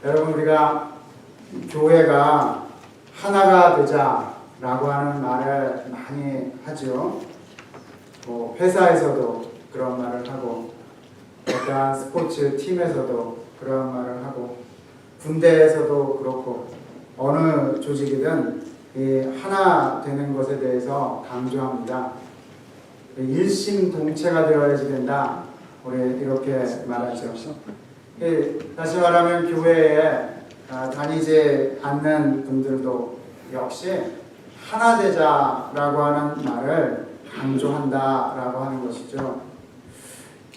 여러분, 우리가 교회가 하나가 되자라고 하는 말을 많이 하죠. 뭐 회사에서도 그런 말을 하고, 어떠한 스포츠 팀에서도 그런 말을 하고, 군대에서도 그렇고, 어느 조직이든 이 하나 되는 것에 대해서 강조합니다. 일심동체가 되어야지 된다, 우리 이렇게 말하죠. 다시 말하면 교회에 다니지 않는 분들도 역시 하나 되자라고 하는 말을 강조한다라고 하는 것이죠.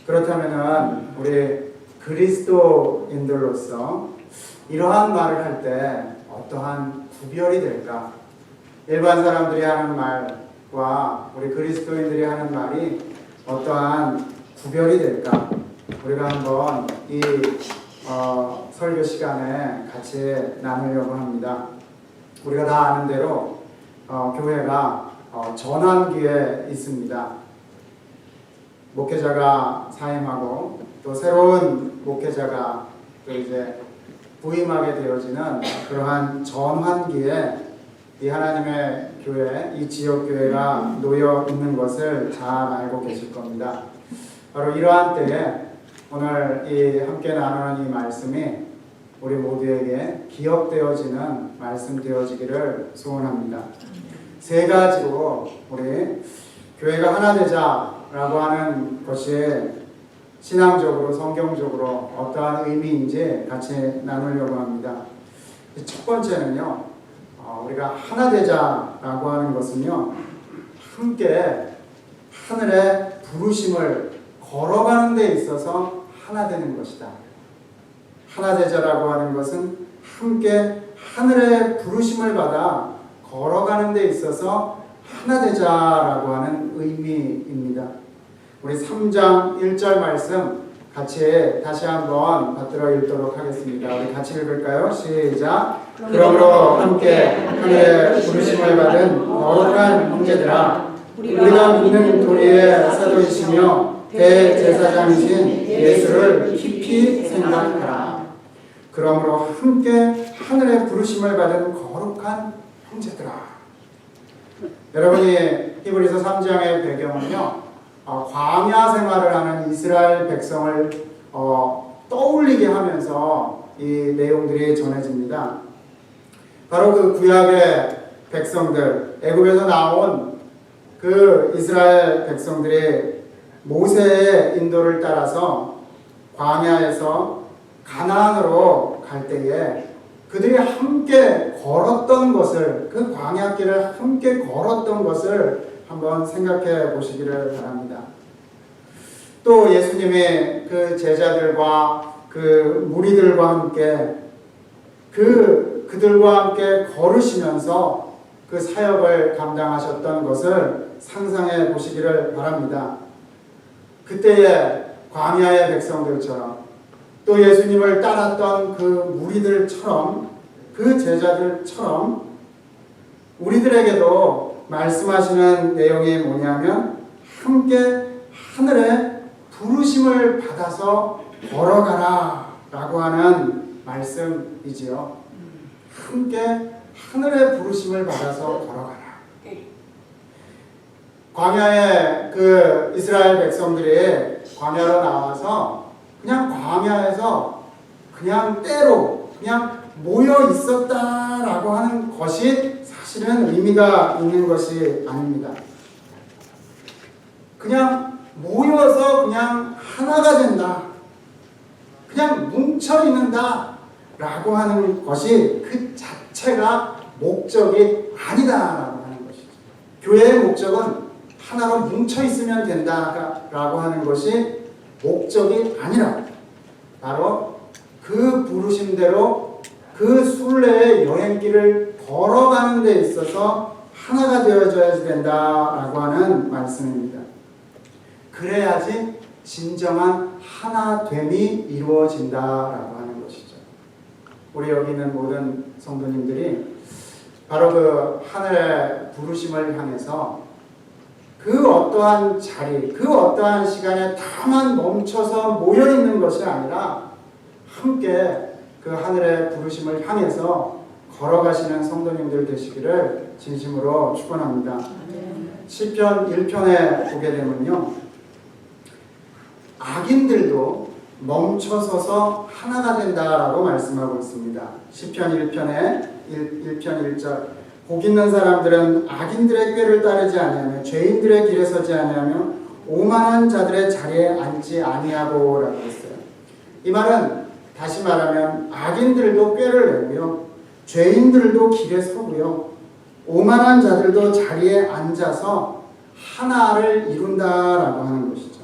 그렇다면 우리 그리스도인들로서 이러한 말을 할 때 어떠한 구별이 될까? 일반 사람들이 하는 말과 우리 그리스도인들이 하는 말이 어떠한 구별이 될까? 우리가 한번 이 설교 시간에 같이 나누려고 합니다. 우리가 다 아는 대로 교회가 전환기에 있습니다. 목회자가 사임하고 또 새로운 목회자가 또 이제 부임하게 되어지는 그러한 전환기에 이 하나님의 교회, 이 지역교회가 놓여 있는 것을 잘 알고 계실 겁니다. 바로 이러한 때에 오늘 이 함께 나누는 이 말씀이 우리 모두에게 기억되어지는 말씀 되어지기를 소원합니다. 세 가지로 우리 교회가 하나 되자라고 하는 것이 신앙적으로, 성경적으로 어떠한 의미인지 같이 나누려고 합니다. 첫 번째는요, 우리가 하나 되자라고 하는 것은요, 함께 하늘의 부르심을 걸어가는 데 있어서 하나 되는 것이다. 하나 되자라고 하는 것은 함께 하늘의 부르심을 받아 걸어가는 데 있어서 하나 되자라고 하는 의미입니다. 우리 3장 1절 말씀 같이 다시 한번 받들어 읽도록 하겠습니다. 우리 같이 읽을까요? 시작. 그러므로 함께 하늘의 부르심을 받은 거룩한 형제들아, 우리가 믿는 도리의 사도이시며 대제사장이신 예수를 깊이 생각하라. 그러므로 함께 하늘의 부르심을 받은 거룩한 형제들아. 여러분이 히브리서 3장의 배경은요, 광야 생활을 하는 이스라엘 백성을 떠올리게 하면서 이 내용들이 전해집니다. 바로 그 구약의 백성들, 애굽에서 나온 그 이스라엘 백성들이 모세의 인도를 따라서 광야에서 가나안으로 갈 때에 그들이 함께 걸었던 것을, 그 광야길을 함께 걸었던 것을 한번 생각해 보시기를 바랍니다. 또 예수님의 그 제자들과 그 무리들과 함께 그들과 함께 걸으시면서 그 사역을 감당하셨던 것을 상상해 보시기를 바랍니다. 그때의 광야의 백성들처럼 또 예수님을 따랐던 그 무리들처럼, 그 제자들처럼 우리들에게도 말씀하시는 내용이 뭐냐면 함께 하늘의 부르심을 받아서 걸어가라 라고 하는 말씀이지요. 함께 하늘의 부르심을 받아서 걸어가라. 광야의 그 이스라엘 백성들이 광야로 나와서 그냥 광야에서 그냥 때로 그냥 모여 있었다라고 하는 것이 사실은 의미가 있는 것이 아닙니다. 그냥 모여서 그냥 하나가 된다, 그냥 뭉쳐 있는다 라고 하는 것이 그 자체가 목적이 아니다라고 하는 것이죠. 교회의 목적은 하나로 뭉쳐 있으면 된다라고 하는 것이 목적이 아니라 바로 그 부르심대로 그 순례의 여행길을 걸어가는 데 있어서 하나가 되어져야 된다라고 하는 말씀입니다. 그래야지 진정한 하나됨이 이루어진다라고 하는 것이죠. 우리 여기 있는 모든 성도님들이 바로 그 하늘의 부르심을 향해서 그 어떠한 자리, 그 어떠한 시간에 다만 멈춰서 모여있는 것이 아니라 함께 그 하늘의 부르심을 향해서 걸어가시는 성도님들 되시기를 진심으로 축원합니다. 시편 1편에 보게 되면요, 악인들도 멈춰서서 하나가 된다라고 말씀하고 있습니다. 시편 1편에 1편 1절, 복 있는 사람들은 악인들의 꾀를 따르지 아니하며 죄인들의 길에 서지 아니하며 오만한 자들의 자리에 앉지 아니하고라고 했어요. 이 말은 다시 말하면 악인들도 꾀를 내고요, 죄인들도 길에 서고요, 오만한 자들도 자리에 앉아서 하나를 이룬다라고 하는 것이죠.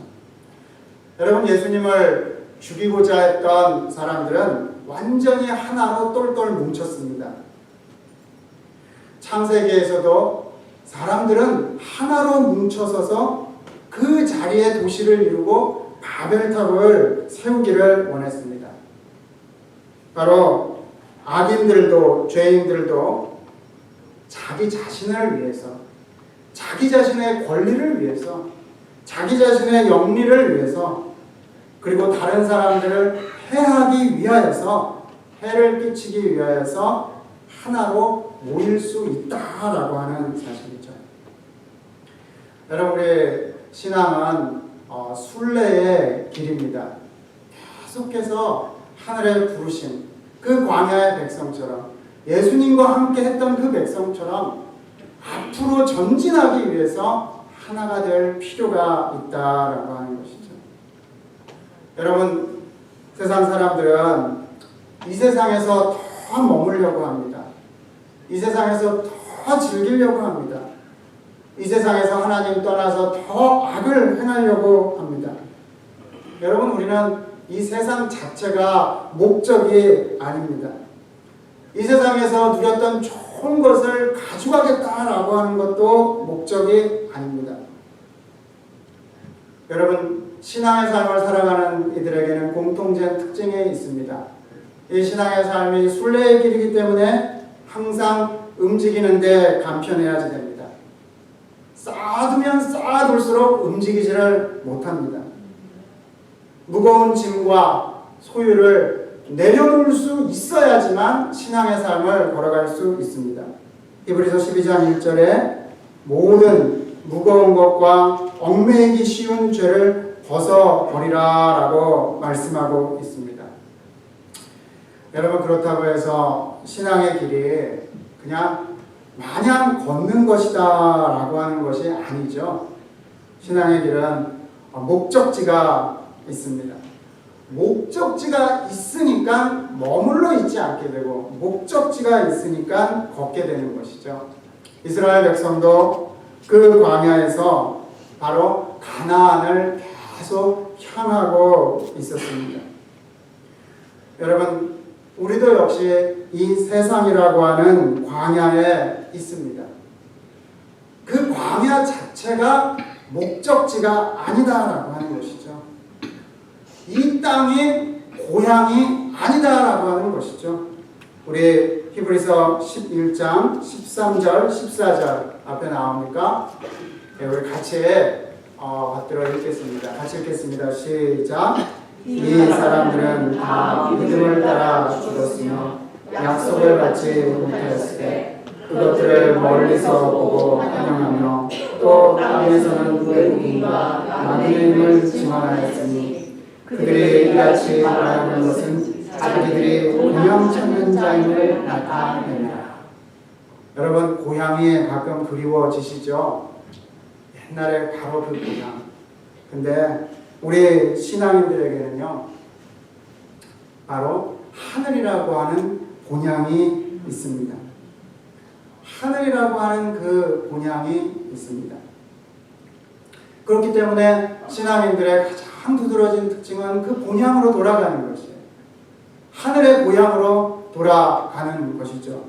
여러분, 예수님을 죽이고자 했던 사람들은 완전히 하나로 똘똘 뭉쳤습니다. 창세기에서도 사람들은 하나로 뭉쳐서서 그 자리에 도시를 이루고 바벨탑을 세우기를 원했습니다. 바로 악인들도 죄인들도 자기 자신을 위해서, 자기 자신의 권리를 위해서, 자기 자신의 영리를 위해서, 그리고 다른 사람들을 해하기 위하여서, 해를 끼치기 위하여서 하나로 모일 수 있다라고 하는 사실이죠. 여러분, 우리 신앙은 순례의 길입니다. 계속해서 하늘의 부르심, 그 광야의 백성처럼, 예수님과 함께 했던 그 백성처럼 앞으로 전진하기 위해서 하나가 될 필요가 있다라고 하는 것이죠. 여러분, 세상 사람들은 이 세상에서 더 머물려고 합니다. 이 세상에서 더 즐기려고 합니다. 이 세상에서 하나님 떠나서 더 악을 행하려고 합니다. 여러분, 우리는 이 세상 자체가 목적이 아닙니다. 이 세상에서 누렸던 좋은 것을 가져가겠다라고 하는 것도 목적이 아닙니다. 여러분, 신앙의 삶을 살아가는 이들에게는 공통된 특징이 있습니다. 이 신앙의 삶이 순례의 길이기 때문에 항상 움직이는데 간편해야지 됩니다. 쌓아두면 쌓아둘수록 움직이지를 못합니다. 무거운 짐과 소유를 내려놓을 수 있어야지만 신앙의 삶을 걸어갈 수 있습니다. 히브리서 12장 1절에 모든 무거운 것과 얽매이기 쉬운 죄를 벗어버리라 라고 말씀하고 있습니다. 여러분, 그렇다고 해서 신앙의 길이 그냥 마냥 걷는 것이다 라고 하는 것이 아니죠. 신앙의 길은 목적지가 있습니다. 목적지가 있으니까 머물러 있지 않게 되고, 목적지가 있으니까 걷게 되는 것이죠. 이스라엘 백성도 그 광야에서 바로 가나안을 계속 향하고 있었습니다. 여러분, 우리도 역시 이 세상이라고 하는 광야에 있습니다. 그 광야 자체가 목적지가 아니다라고 하는 것이죠. 이 땅이 고향이 아니다라고 하는 것이죠. 우리 히브리서 11장 13절 14절 앞에 나오니까 우리 같이 받들어 읽겠습니다. 같이 읽겠습니다. 시작. 이 사람들은 다 믿음을 따라 죽었으며 약속을 받지 못하였을 때 그것들을 멀리서 보고 환영하며 또 땅에서는 외국인과 만민을 증언하였으니 그들이 이같이 말하는 것은 자기들이 고향 찾는 자임을 나타냅니다. 여러분, 고향이 가끔 그리워지시죠? 옛날에 바로 그 고향. 근데 우리 신앙인들에게는요, 바로 하늘이라고 하는 본향이 있습니다. 하늘이라고 하는 그 본향이 있습니다. 그렇기 때문에 신앙인들의 가장 두드러진 특징은 그 본향으로 돌아가는 것이에요. 하늘의 고향으로 돌아가는 것이죠.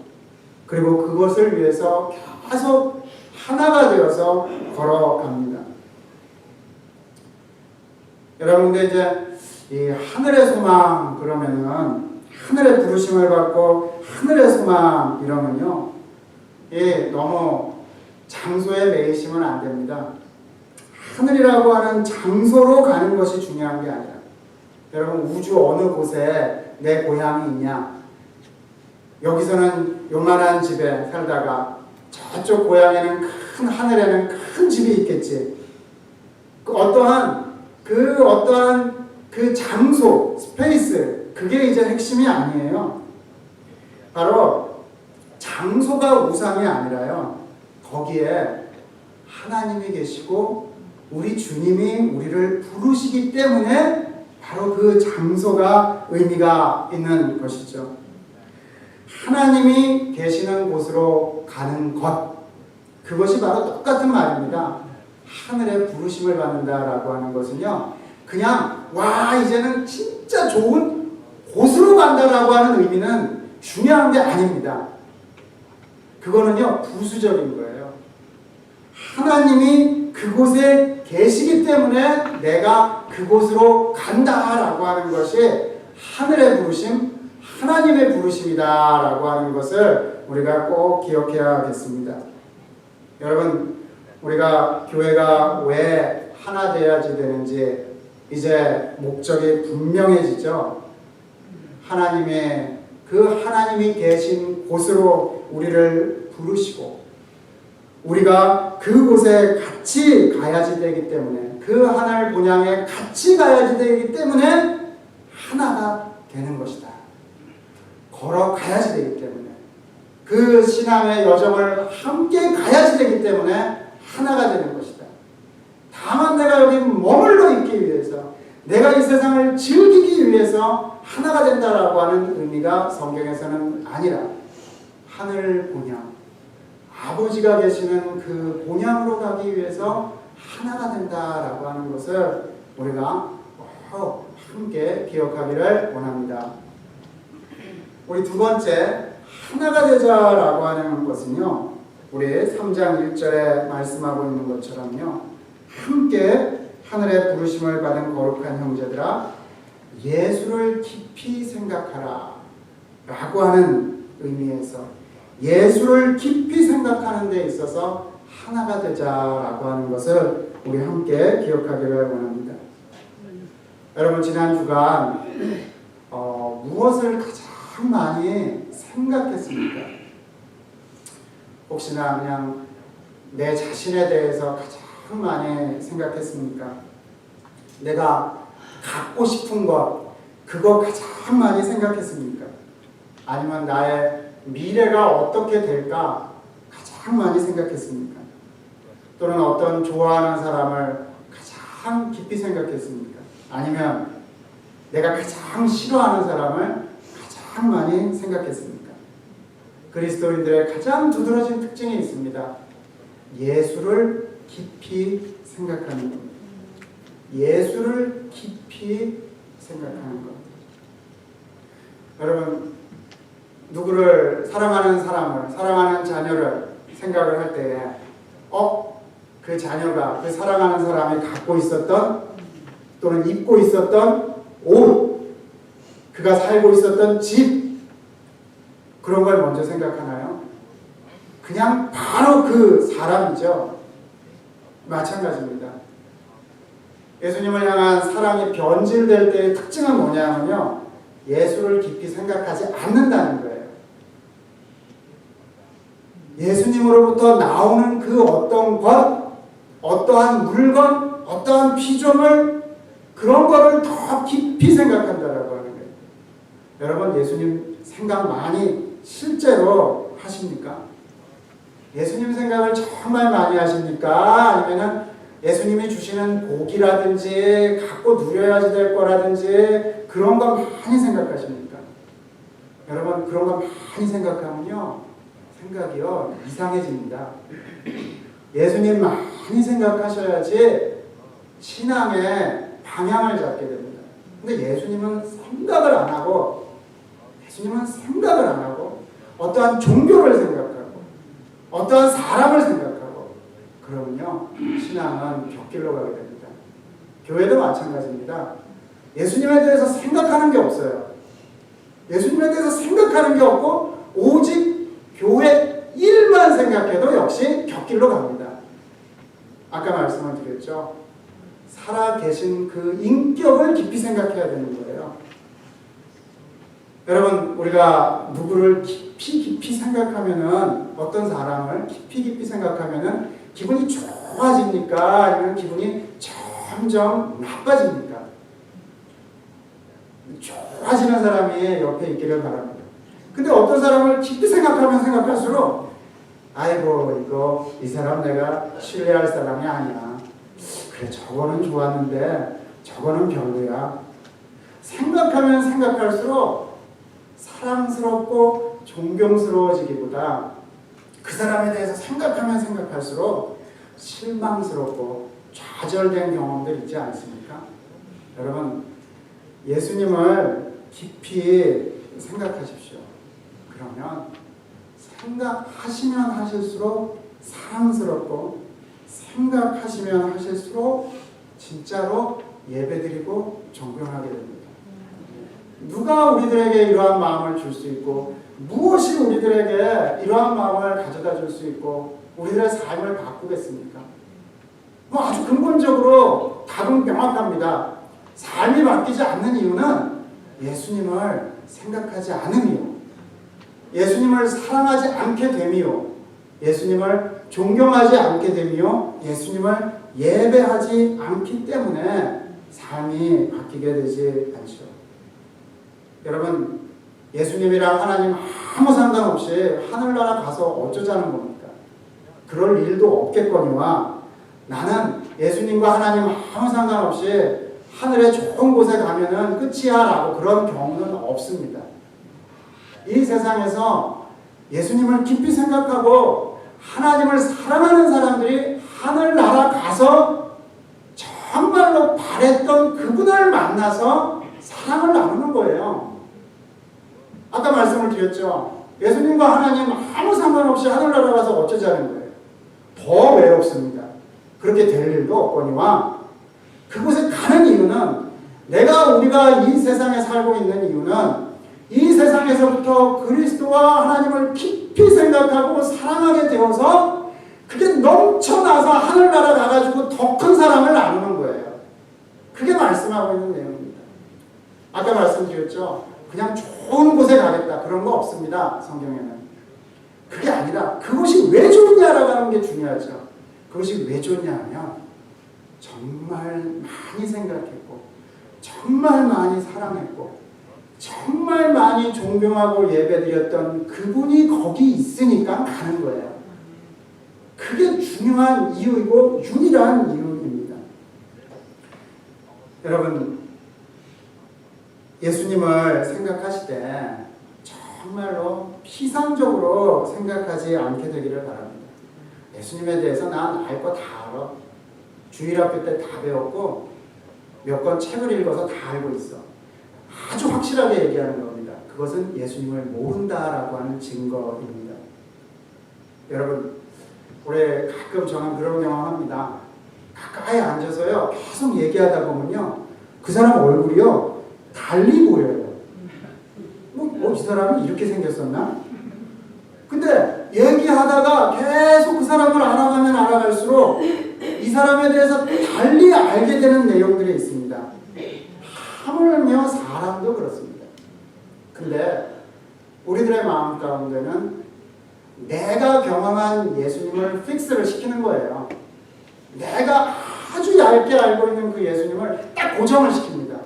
그리고 그것을 위해서 계속 하나가 되어서 걸어갑니다. 여러분, 근데 이제 이 하늘의 소망 그러면은, 하늘의 부르심을 받고 하늘의 소망 이러면요, 너무 장소에 매이시면 안 됩니다. 하늘이라고 하는 장소로 가는 것이 중요한 게 아니라, 여러분, 우주 어느 곳에 내 고향이 있냐? 여기서는 요만한 집에 살다가 저쪽 고향에는 큰 하늘에는 큰 집이 있겠지. 어떠한 그 장소, 스페이스, 그게 이제 핵심이 아니에요. 바로 장소가 우상이 아니라요. 거기에 하나님이 계시고 우리 주님이 우리를 부르시기 때문에 바로 그 장소가 의미가 있는 것이죠. 하나님이 계시는 곳으로 가는 것, 그것이 바로 똑같은 말입니다. 하늘의 부르심을 받는다라고 하는 것은요, 그냥 와 이제는 진짜 좋은 곳으로 간다라고 하는 의미는 중요한 게 아닙니다. 그거는요 부수적인 거예요. 하나님이 그곳에 계시기 때문에 내가 그곳으로 간다라고 하는 것이 하늘의 부르심, 하나님의 부르심이다라고 하는 것을 우리가 꼭 기억해야겠습니다. 여러분, 우리가 교회가 왜 하나 되어야지 되는지 이제 목적이 분명해지죠. 하나님이 계신 곳으로 우리를 부르시고 우리가 그곳에 같이 가야지 되기 때문에, 그 하늘 본향에 같이 가야지 되기 때문에 하나가 되는 것이다. 걸어가야지 되기 때문에, 그 신앙의 여정을 함께 가야지 되기 때문에 하나가 되는 것이다. 다만 내가 여기 머물러 있기 위해서, 내가 이 세상을 즐기기 위해서 하나가 된다라고 하는 의미가 성경에서는 아니라, 하늘 본향, 아버지가 계시는 그 본향으로 가기 위해서 하나가 된다라고 하는 것을 우리가 함께 기억하기를 원합니다. 우리 두 번째, 하나가 되자라고 하는 것은요, 우리 3장 1절에 말씀하고 있는 것처럼요, 함께 하늘의 부르심을 받은 거룩한 형제들아 예수를 깊이 생각하라 라고 하는 의미에서, 예수를 깊이 생각하는 데 있어서 하나가 되자라고 하는 것을 우리 함께 기억하기를 원합니다. 여러분, 지난 주간 무엇을 가장 많이 생각했습니까? 혹시나 그냥 내 자신에 대해서 가장 많이 생각했습니까? 내가 갖고 싶은 것, 그거 가장 많이 생각했습니까? 아니면 나의 미래가 어떻게 될까 가장 많이 생각했습니까? 또는 어떤 좋아하는 사람을 가장 깊이 생각했습니까? 아니면 내가 가장 싫어하는 사람을 가장 많이 생각했습니까? 그리스도인들의 가장 두드러진 특징이 있습니다. 예수를 깊이 생각하는 겁니다. 예수를 깊이 생각하는 것. 여러분, 누구를 사랑하는 사람을, 사랑하는 자녀를 생각을 할 때에 그 자녀가, 그 사랑하는 사람이 갖고 있었던 또는 입고 있었던 옷, 그가 살고 있었던 집, 그런 걸 먼저 생각하나요? 그냥 바로 그 사람이죠. 마찬가지입니다. 예수님을 향한 사랑이 변질될 때의 특징은 뭐냐면요, 예수를 깊이 생각하지 않는다는 거예요. 예수님으로부터 나오는 그 어떤 것, 어떠한 물건, 어떠한 피조물, 그런 거를 더 깊이 생각한다라고 하는 거예요. 여러분, 예수님 생각 많이 실제로 하십니까? 예수님 생각을 정말 많이 하십니까? 아니면은 예수님이 주시는 복이라든지 갖고 누려야지 될 거라든지 그런 거 많이 생각하십니까? 여러분, 그런 거 많이 생각하면요, 생각이요 이상해집니다. 예수님 많이 생각하셔야지 신앙의 방향을 잡게 됩니다. 근데 예수님은 생각을 안 하고 어떠한 종교를 생각하고 어떠한 사람을 생각하고 그러면요, 신앙은 곁길로 가게 됩니다. 교회도 마찬가지입니다. 예수님에 대해서 생각하는 게 없어요. 예수님에 대해서 생각하는 게 없고 오직 교회 일만 생각해도 역시 곁길로 갑니다. 아까 말씀을 드렸죠. 살아계신 그 인격을 깊이 생각해야 되는 거예요. 여러분, 우리가 누구를 깊이 생각하면은, 어떤 사람을 깊이 생각하면은 기분이 좋아집니까? 아니면 기분이 점점 나빠집니까? 좋아지는 사람이 옆에 있기를 바랍니다. 근데 어떤 사람을 깊이 생각하면 생각할수록 아이고, 이 사람 내가 신뢰할 사람이 아니야. 그래, 저거는 좋았는데 저거는 별로야. 생각하면 생각할수록 사랑스럽고 존경스러워지기보다 그 사람에 대해서 생각하면 생각할수록 실망스럽고 좌절된 경험들 있지 않습니까? 여러분, 예수님을 깊이 생각하십시오. 그러면 생각하시면 하실수록 사랑스럽고, 생각하시면 하실수록 진짜로 예배드리고 존경하게 됩니다. 누가 우리들에게 이러한 마음을 줄 수 있고, 무엇이 우리들에게 이러한 마음을 가져다 줄 수 있고 우리들의 삶을 바꾸겠습니까? 뭐 아주 근본적으로 답은 명확합니다. 삶이 바뀌지 않는 이유는 예수님을 생각하지 않음이요, 예수님을 사랑하지 않게 됨이요, 예수님을 존경하지 않게 됨이요, 예수님을 예배하지 않기 때문에 삶이 바뀌게 되지 않죠. 여러분, 예수님이랑 하나님 아무 상관없이 하늘나라 가서 어쩌자는 겁니까? 그럴 일도 없겠거니와 나는 예수님과 하나님 아무 상관없이 하늘에 좋은 곳에 가면은 끝이야 라고 그런 경우는 없습니다. 이 세상에서 예수님을 깊이 생각하고 하나님을 사랑하는 사람들이 하늘나라 가서 정말로 바랬던 그분을 만나서 사랑을 나누는 거예요. 아까 말씀을 드렸죠. 예수님과 하나님 아무 상관없이 하늘나라 가서 어쩌자는 거예요. 더 외롭습니다. 그렇게 될 일도 없거니와 그곳에 가는 이유는, 우리가 이 세상에 살고 있는 이유는 이 세상에서부터 그리스도와 하나님을 깊이 생각하고 사랑하게 되어서 그게 넘쳐나서 하늘나라 가가지고 더 큰 사랑을 나누는 거예요. 그게 말씀하고 있는 내용입니다. 아까 말씀드렸죠. 그냥 좋은 곳에 가겠다, 그런 거 없습니다. 성경에는. 그게 아니라 그것이 왜 좋냐라고 하는 게 중요하죠. 그것이 왜 좋냐 하면 정말 많이 생각했고, 정말 많이 사랑했고, 정말 많이 존경하고 예배드렸던 그분이 거기 있으니까 가는 거예요. 그게 중요한 이유이고 유일한 이유입니다. 여러분, 예수님을 생각하실 때 정말로 피상적으로 생각하지 않게 되기를 바랍니다. 예수님에 대해서 난 알 거 다 알아. 주일학교 때 다 배웠고 몇 권 책을 읽어서 다 알고 있어. 아주 확실하게 얘기하는 겁니다. 그것은 예수님을 모른다라고 하는 증거입니다. 여러분, 올해 가끔 저는 그런 경험합니다. 가까이 앉아서요, 계속 얘기하다 보면요, 그 사람 얼굴이요 달리 보여요. 이 사람이 이렇게 생겼었나? 근데 얘기하다가 계속 그 사람을 알아가면 알아갈수록 이 사람에 대해서 달리 알게 되는 내용들이 있습니다. 하물며 사람도 그렇습니다. 근데 우리들의 마음 가운데는 내가 경험한 예수님을 픽스를 시키는 거예요. 내가 아주 얇게 알고 있는 그 예수님을 딱 고정을 시킵니다.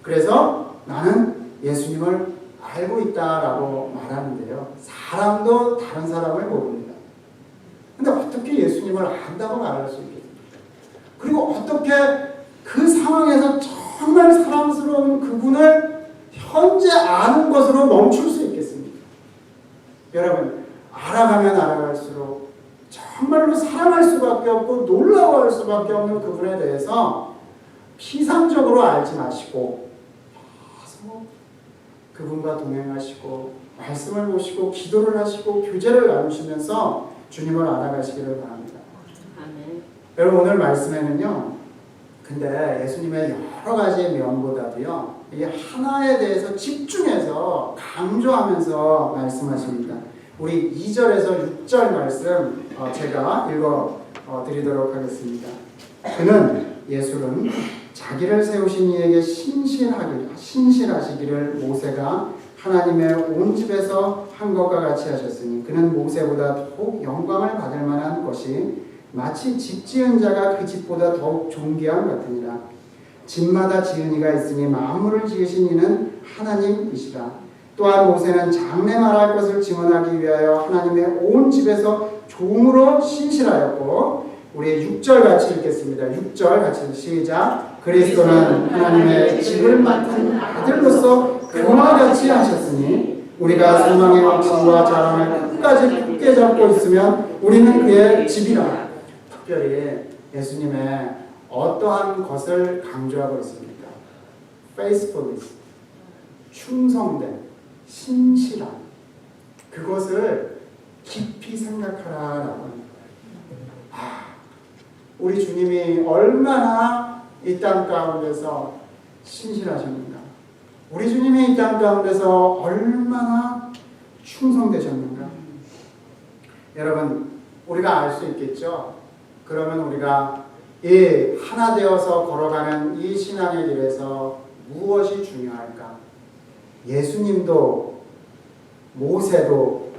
그래서 나는 예수님을 알고 있다라고 말하는데요, 사람도 다른 사람을 모릅니다. 근데 어떻게 예수님을 안다고 말할 수 있겠습니까? 그리고 어떻게 그 상황에서 정말 사랑스러운 그분을 현재 아는 것으로 멈출 수 있겠습니까? 여러분, 알아가면 알아갈수록 정말로 사랑할 수밖에 없고 놀라워할 수밖에 없는 그분에 대해서 피상적으로 알지 마시고 계속 그분과 동행하시고 말씀을 보시고 기도를 하시고 교제를 나누시면서 주님을 알아가시기를 바랍니다. 아멘. 여러분, 오늘 말씀에는요, 근데 예수님의 여러 가지 면보다도요, 이 하나에 대해서 집중해서 강조하면서 말씀하십니다. 우리 2절에서 6절 말씀 제가 읽어 드리도록 하겠습니다. 그는, 예수는 자기를 세우신 이에게 신실하시기를 모세가 하나님의 온 집에서 한 것과 같이 하셨으니 그는 모세보다 더욱 영광을 받을 만한 것이 마치 집 지은 자가 그 집보다 더욱 존귀함 같으니라. 집마다 지은 이가 있으니 만물을 지으신 이는 하나님이시라. 또한 모세는 장래 말할 것을 증언하기 위하여 하나님의 온 집에서 종으로 신실하였고, 우리 6절 같이 읽겠습니다. 6절 같이 시작. 그리스도는 하나님의 집을 맡은 아들로서 그와 같이 하셨으니 우리가 소망의 확신과 자랑을 끝까지 굳게 잡고 있으면 우리는 그의 집이라. 특별히 예수님의 어떠한 것을 강조하고 있습니까? faithfulness, 충성됨, 신실함, 그것을 깊이 생각하라라고 합니다. 우리 주님이 얼마나 이 땅 가운데서 신실하셨는가, 우리 주님이 이 땅 가운데서 얼마나 충성되셨는가. 여러분, 우리가 알 수 있겠죠? 그러면 우리가 이 하나 되어서 걸어가는 이 신앙의 길에서 무엇이 중요할까? 예수님도 모세도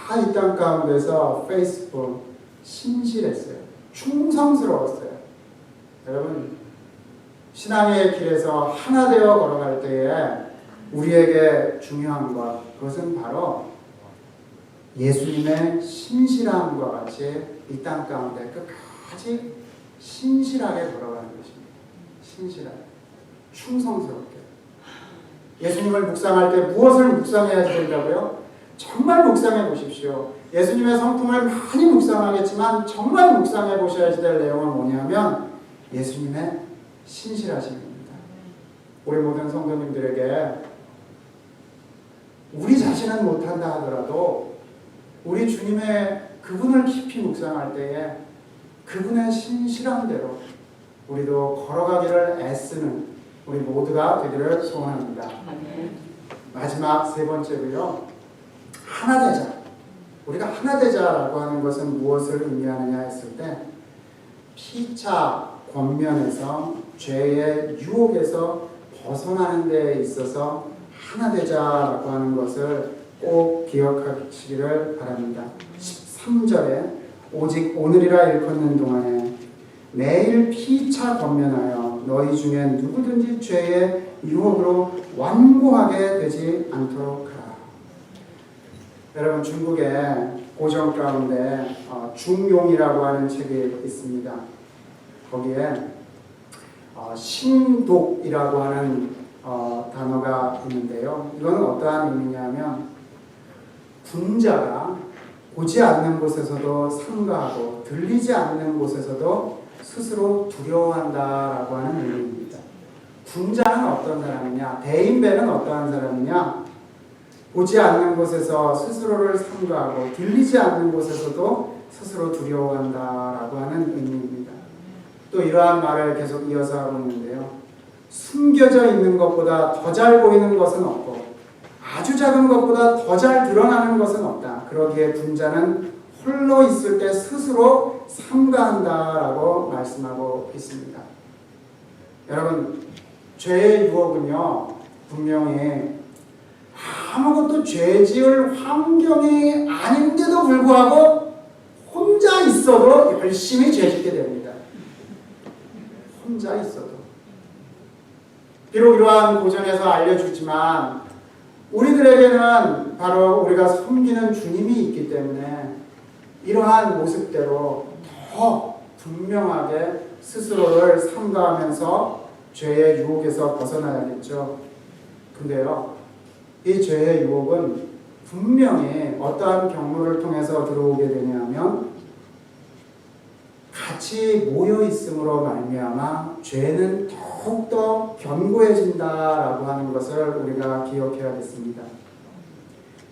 다 이 땅 가운데서 faithful, 신실했어요. 충성스러웠어요. 여러분, 신앙의 길에서 하나 되어 걸어갈 때에 우리에게 중요한 것, 그것은 바로 예수님의 신실함과 같이 이 땅 가운데 끝까지 신실하게 걸어가는 것입니다. 신실하게, 충성스럽게. 예수님을 묵상할 때 무엇을 묵상해야 된다고요? 정말 묵상해 보십시오. 예수님의 성품을 많이 묵상하겠지만 정말 묵상해 보셔야 될 내용은 뭐냐면 예수님의 신실하심입니다. 우리 모든 성도님들에게 우리 자신은 못한다 하더라도 우리 주님의 그분을 깊이 묵상할 때에 그분의 신실함대로 우리도 걸어가기를 애쓰는 우리 모두가 되기를 소원합니다. 마지막 세 번째로요, 하나 되자. 우리가 하나 되자라고 하는 것은 무엇을 의미하느냐 했을 때 피차 권면에서 죄의 유혹에서 벗어나는 데 있어서 하나 되자라고 하는 것을 꼭 기억하시기를 바랍니다. 13절에 오직 오늘이라 일컫는 동안에 매일 피차 권면하여 너희 중에 누구든지 죄의 유혹으로 완고하게 되지 않도록 하라. 여러분, 중국의 고전 가운데 중용이라고 하는 책이 있습니다. 거기에 신독이라고 하는 단어가 있는데요. 이거는 어떠한 의미냐면 군자가 보지 않는 곳에서도 삼가하고 들리지 않는 곳에서도 스스로 두려워한다라고 하는 의미입니다. 군자는 어떤 사람이냐? 대인배는 어떠한 사람이냐? 보지 않는 곳에서 스스로를 삼가하고 들리지 않는 곳에서도 스스로 두려워한다라고 하는 의미입니다. 또 이러한 말을 계속 이어서 하고 있는데요. 숨겨져 있는 것보다 더 잘 보이는 것은 없고 아주 작은 것보다 더 잘 드러나는 것은 없다. 그러기에 군자는 홀로 있을 때 스스로 삼가한다라고 말씀하고 있습니다. 여러분, 죄의 유혹은요, 분명히 아무것도 죄 지을 환경이 아닌데도 불구하고 혼자 있어도 열심히 죄 짓게 됩니다. 혼자 있어도. 비록 이러한 고전에서 알려주지만 우리들에게는 바로 우리가 섬기는 주님이 있기 때문에 이러한 모습대로 더 분명하게 스스로를 삼가하면서 죄의 유혹에서 벗어나야겠죠. 근데요, 이 죄의 유혹은 분명히 어떠한 경로를 통해서 들어오게 되냐면 같이 모여 있음으로 말미암아 죄는 더욱더 견고해진다라고 하는 것을 우리가 기억해야겠습니다.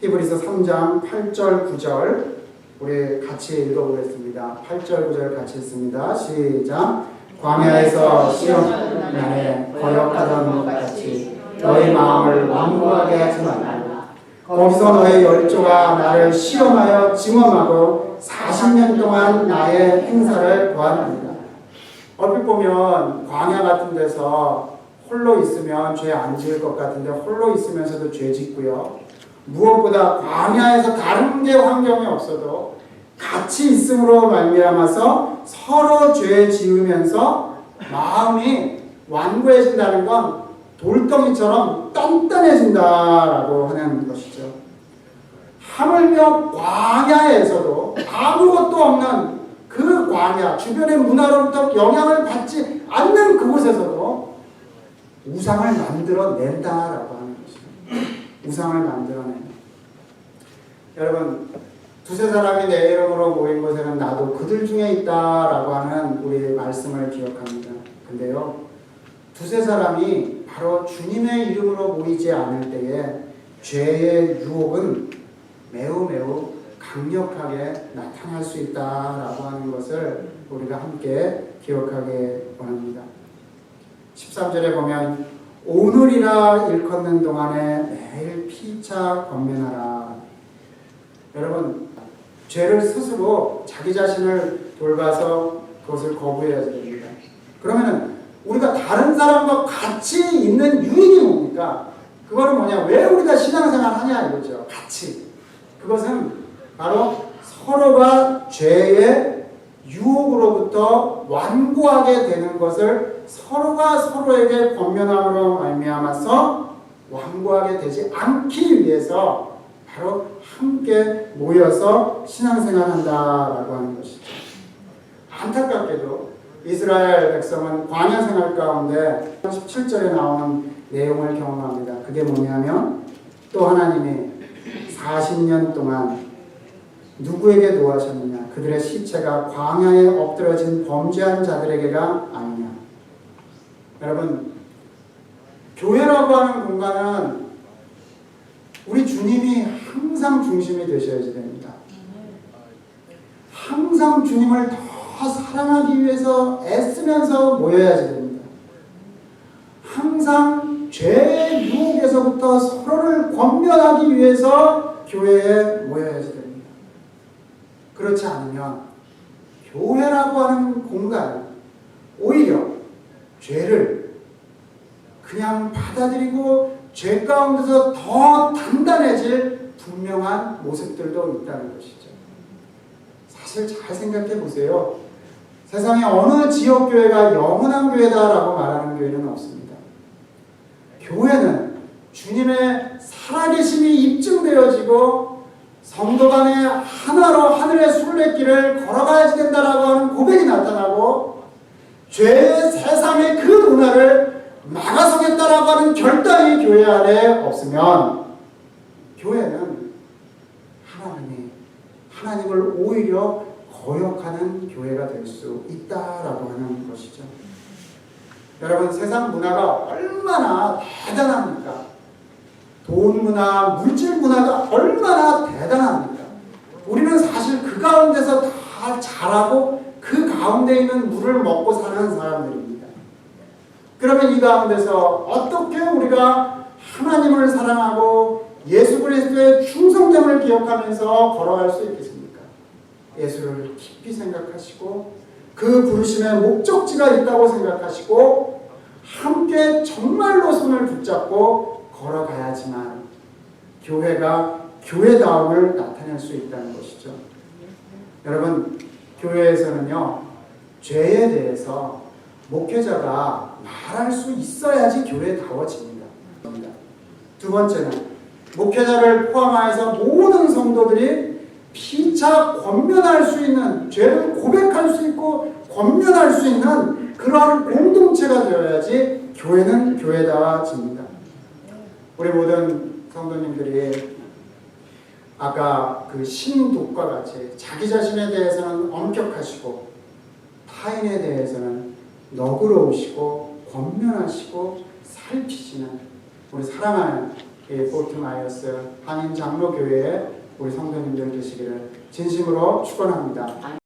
히브리서 3장 8절 9절 우리 같이 읽어보겠습니다. 8절 9절 같이 읽습니다. 시작. 광야에서 시험 날에 거역하던 것 같이 너희 마음을 완고하게 하지 말라. 거기서 너희 열조가 나를 시험하여 증언하고 40년 동안 나의 행사를 보았느니라. 얼핏 보면 광야 같은 데서 홀로 있으면 죄 안 지을 것 같은데 홀로 있으면서도 죄 짓고요. 무엇보다 광야에서 다른 게 환경이 없어도 같이 있음으로 말미암아서 서로 죄 지으면서 마음이 완고해진다는 건 돌덩이처럼 단단해진다라고 하는 것이죠. 하물며 광야에서도 아무것도 없는 그 광야, 주변의 문화로부터 영향을 받지 않는 그곳에서도 우상을 만들어낸다라고 하는 것입니다. 우상을 만들어낸다. 여러분, 두세 사람이 내 이름으로 모인 곳에는 나도 그들 중에 있다라고 하는 우리 말씀을 기억합니다. 근데요, 두세 사람이 바로 주님의 이름으로 모이지 않을 때에 죄의 유혹은 매우 강력하게 나타날 수 있다라고 하는 것을 우리가 함께 기억하게 원합니다. 13절에 보면 오늘이라 일컫는 동안에 매일 피차 권면하라. 여러분, 죄를 스스로 자기 자신을 돌봐서 그것을 거부해야 됩니다. 그러면은 우리가 다른 사람과 같이 있는 유익이 뭡니까? 그거는 뭐냐? 왜 우리가 신앙생활 하냐 이거죠. 같이. 그것은 바로 서로가 죄의 유혹으로부터 완고하게 되는 것을 서로가 서로에게 권면함으로 말미암아서 완고하게 되지 않기 위해서 바로 함께 모여서 신앙생활 한다라고 하는 것이죠. 안타깝게도 이스라엘 백성은 광야 생활 가운데 17절에 나오는 내용을 경험합니다. 그게 뭐냐면 또 하나님이 40년 동안 누구에게 노하셨느냐? 그들의 시체가 광야에 엎드러진 범죄한 자들에게가 아니냐. 여러분, 교회라고 하는 공간은 우리 주님이 항상 중심이 되셔야지 됩니다. 항상 주님을 더 사랑하기 위해서 애쓰면서 모여야지 됩니다. 항상 죄의 유혹에서부터 서로를 권면하기 위해서 교회에 모여야지 됩니다. 그렇지 않으면 교회라고 하는 공간은 오히려 죄를 그냥 받아들이고 죄 가운데서 더 단단해질 분명한 모습들도 있다는 것이죠. 사실 잘 생각해 보세요. 세상에 어느 지역교회가 영원한 교회다라고 말하는 교회는 없습니다. 교회는 주님의 살아계심이 입증되어지고 성도 간에 하나로 하늘의 순례길을 걸어가야지 된다라고 하는 고백이 나타나고 죄의 세상의 그 문화를 막아서겠다라고 하는 결단이 교회 안에 없으면 교회는 하나님을 오히려 거역하는 교회가 될 수 있다라고 하는 것이죠. 여러분, 세상 문화가 얼마나 대단합니까? 돈 문화, 물질 문화가 얼마나 대단합니까? 우리는 사실 그 가운데서 다 자라고 그 가운데 있는 물을 먹고 사는 사람들입니다. 그러면 이 가운데서 어떻게 우리가 하나님을 사랑하고 예수 그리스도의 충성됨을 기억하면서 걸어갈 수 있겠습니까? 예수를 깊이 생각하시고 그 부르심의 목적지가 있다고 생각하시고 함께 정말로 손을 붙잡고 걸어가야지만 교회가 교회다움을 나타낼 수 있다는 것이죠. 여러분, 교회에서는요, 죄에 대해서 목회자가 말할 수 있어야지 교회다워집니다. 두 번째는 목회자를 포함하여서 모든 성도들이 피차 권면할 수 있는, 죄를 고백할 수 있고 권면할 수 있는 그러한 공동체가 되어야지 교회는 교회다워집니다. 우리 모든 성도님들이 아까 그 신독과 같이 자기 자신에 대해서는 엄격하시고 타인에 대해서는 너그러우시고 권면하시고 살피시는 우리 사랑하는 포트 마이어스 한인 장로교회의 우리 성도님들 되시기를 진심으로 축원합니다.